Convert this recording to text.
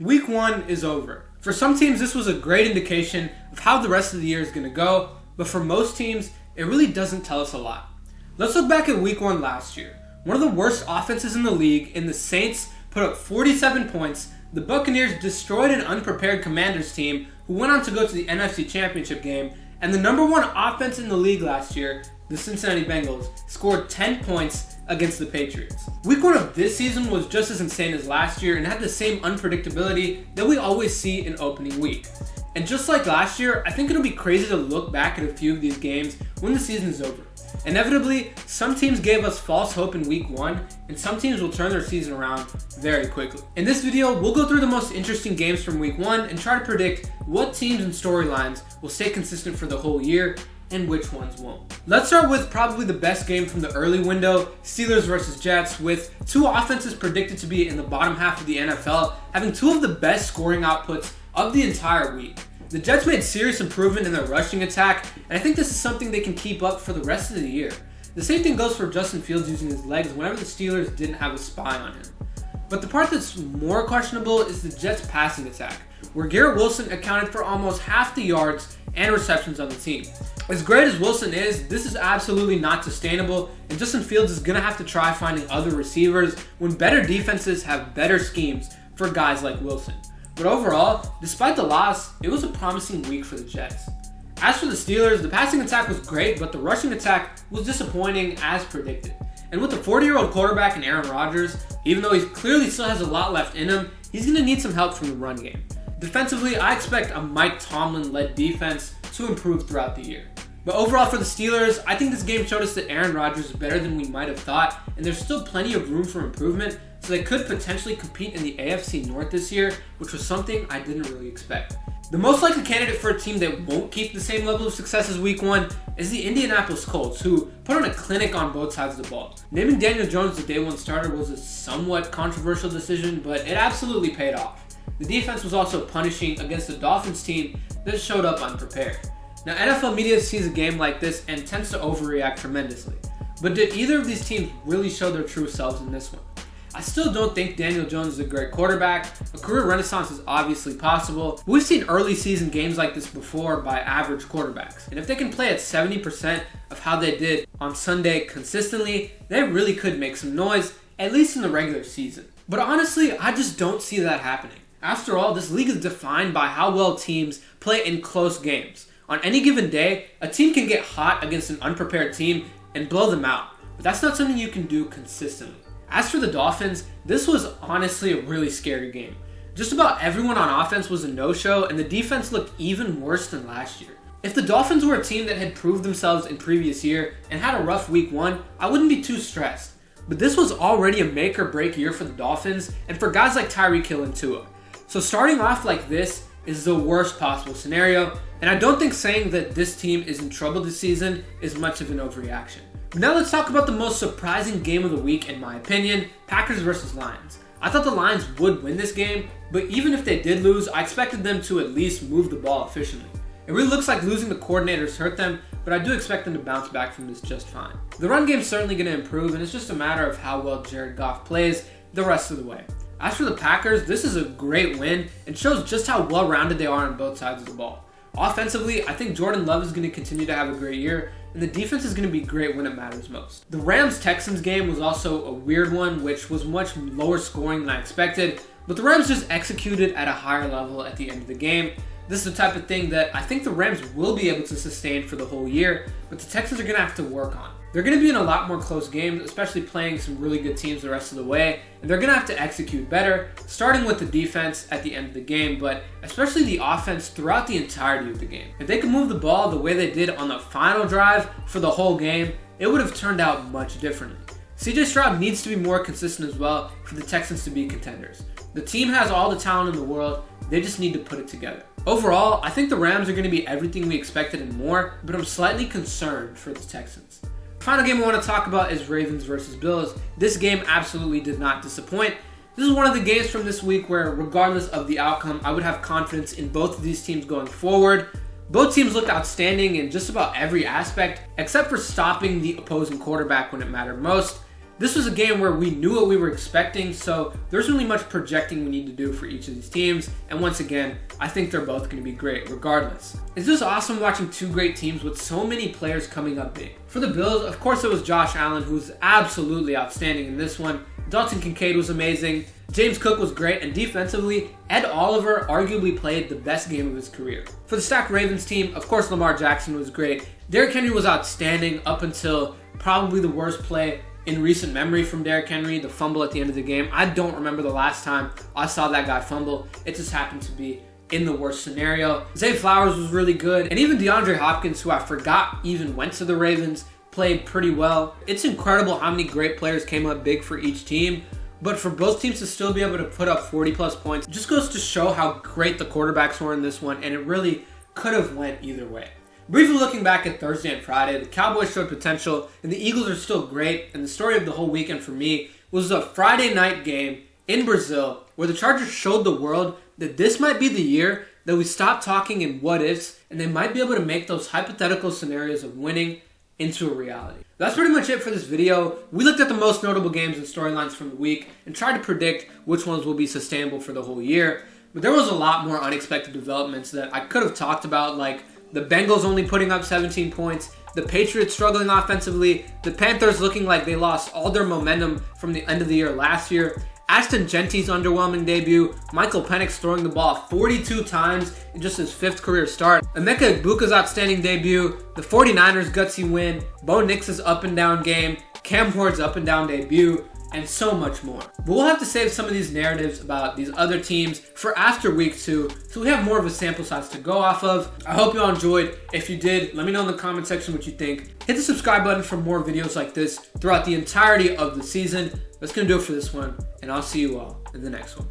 Week 1 is over. For some teams, this was a great indication of how the rest of the year is going to go, but for most teams, it really doesn't tell us a lot. Let's look back at Week 1 last year. One of the worst offenses in the league, and the Saints put up 47 points. The Buccaneers destroyed an unprepared Commanders team who went on to go to the NFC Championship game, and the number one offense in the league last year, the Cincinnati Bengals, scored 10 points against the Patriots. Week 1 of this season was just as insane as last year and had the same unpredictability that we always see in opening week. And just like last year, I think it'll be crazy to look back at a few of these games when the season is over. Inevitably, some teams gave us false hope in Week 1, and some teams will turn their season around very quickly. In this video, we'll go through the most interesting games from Week 1 and try to predict what teams and storylines will stay consistent for the whole year and which ones won't. Let's start with probably the best game from the early window, Steelers versus Jets, with two offenses predicted to be in the bottom half of the NFL, having two of the best scoring outputs of the entire week. The Jets made serious improvement in their rushing attack, and I think this is something they can keep up for the rest of the year. The same thing goes for Justin Fields using his legs whenever the Steelers didn't have a spy on him. But the part that's more questionable is the Jets' passing attack, where Garrett Wilson accounted for almost half the yards and receptions on the team. As great as Wilson is, this is absolutely not sustainable, and Justin Fields is going to have to try finding other receivers when better defenses have better schemes for guys like Wilson. But overall, despite the loss, it was a promising week for the Jets. As for the Steelers, the passing attack was great, but the rushing attack was disappointing as predicted. And with the 40-year-old quarterback in Aaron Rodgers, even though he clearly still has a lot left in him, he's going to need some help from the run game. Defensively, I expect a Mike Tomlin-led defense to improve throughout the year. But overall for the Steelers, I think this game showed us that Aaron Rodgers is better than we might have thought, and there's still plenty of room for improvement, so they could potentially compete in the AFC North this year, which was something I didn't really expect. The most likely candidate for a team that won't keep the same level of success as Week 1 is the Indianapolis Colts, who put on a clinic on both sides of the ball. Naming Daniel Jones the day one starter was a somewhat controversial decision, but it absolutely paid off. The defense was also punishing against a Dolphins team that showed up unprepared. Now, NFL media sees a game like this and tends to overreact tremendously. But did either of these teams really show their true selves in this one? I still don't think Daniel Jones is a great quarterback. A career renaissance is obviously possible. We've seen early season games like this before by average quarterbacks. And if they can play at 70% of how they did on Sunday consistently, they really could make some noise, at least in the regular season. But honestly, I just don't see that happening. After all, this league is defined by how well teams play in close games. On any given day, a team can get hot against an unprepared team and blow them out, but that's not something you can do consistently. As for the Dolphins, this was honestly a really scary game. Just about everyone on offense was a no-show, and the defense looked even worse than last year. If the Dolphins were a team that had proved themselves in previous year and had a rough Week 1, I wouldn't be too stressed. But this was already a make or break year for the Dolphins and for guys like Tyreek Hill and Tua. So starting off like this is the worst possible scenario, and I don't think saying that this team is in trouble this season is much of an overreaction. Now let's talk about the most surprising game of the week in my opinion, Packers versus Lions. I thought the Lions would win this game, but even if they did lose, I expected them to at least move the ball efficiently. It really looks like losing the coordinators hurt them, but I do expect them to bounce back from this just fine. The run game's certainly going to improve, and it's just a matter of how well Jared Goff plays the rest of the way. As for the Packers, this is a great win and shows just how well-rounded they are on both sides of the ball. Offensively, I think Jordan Love is going to continue to have a great year, and the defense is going to be great when it matters most. The Rams-Texans game was also a weird one, which was much lower scoring than I expected, but the Rams just executed at a higher level at the end of the game. This is the type of thing that I think the Rams will be able to sustain for the whole year, but the Texans are going to have to work on. They're going to be in a lot more close games, especially playing some really good teams the rest of the way, and they're going to have to execute better, starting with the defense at the end of the game, but especially the offense throughout the entirety of the game. If they could move the ball the way they did on the final drive for the whole game, it would have turned out much differently. CJ Stroud needs to be more consistent as well for the Texans to be contenders. The team has all the talent in the world, they just need to put it together. Overall, I think the Rams are going to be everything we expected and more, but I'm slightly concerned for the Texans. The final game I want to talk about is Ravens versus Bills. This game absolutely did not disappoint. This is one of the games from this week where, regardless of the outcome, I would have confidence in both of these teams going forward. Both teams looked outstanding in just about every aspect, except for stopping the opposing quarterback when it mattered most. This was a game where we knew what we were expecting, so there's really much projecting we need to do for each of these teams. And once again, I think they're both going to be great regardless. It's just awesome watching two great teams with so many players coming up big. For the Bills, of course it was Josh Allen, who's absolutely outstanding in this one. Dalton Kincaid was amazing. James Cook was great, and defensively, Ed Oliver arguably played the best game of his career. For the stacked Ravens team, of course Lamar Jackson was great. Derrick Henry was outstanding up until probably the worst play in recent memory from Derrick Henry, the fumble at the end of the game. I don't remember the last time I saw that guy fumble. It just happened to be in the worst scenario. Zay Flowers was really good, and even DeAndre Hopkins, who I forgot even went to the Ravens, played pretty well. It's incredible how many great players came up big for each team, but for both teams to still be able to put up 40 plus points just goes to show how great the quarterbacks were in this one, and it really could have went either way. Briefly looking back at Thursday and Friday, the Cowboys showed potential, and the Eagles are still great, and the story of the whole weekend for me was a Friday night game in Brazil where the Chargers showed the world that this might be the year that we stop talking in what-ifs, and they might be able to make those hypothetical scenarios of winning into a reality. That's pretty much it for this video. We looked at the most notable games and storylines from the week and tried to predict which ones will be sustainable for the whole year, but there was a lot more unexpected developments that I could have talked about, like the Bengals only putting up 17 points, the Patriots struggling offensively, the Panthers looking like they lost all their momentum from the end of the year last year, Ashton Genty's underwhelming debut, Michael Penix throwing the ball 42 times in just his 5th career start, Emeka Egbuka's outstanding debut, the 49ers' gutsy win, Bo Nix's up and down game, Cam Ward's up and down debut, and so much more. But we'll have to save some of these narratives about these other teams for after week 2, so we have more of a sample size to go off of. I hope you all enjoyed. If you did, let me know in the comment section what you think. Hit the subscribe button for more videos like this throughout the entirety of the season. That's going to do it for this one, and I'll see you all in the next one.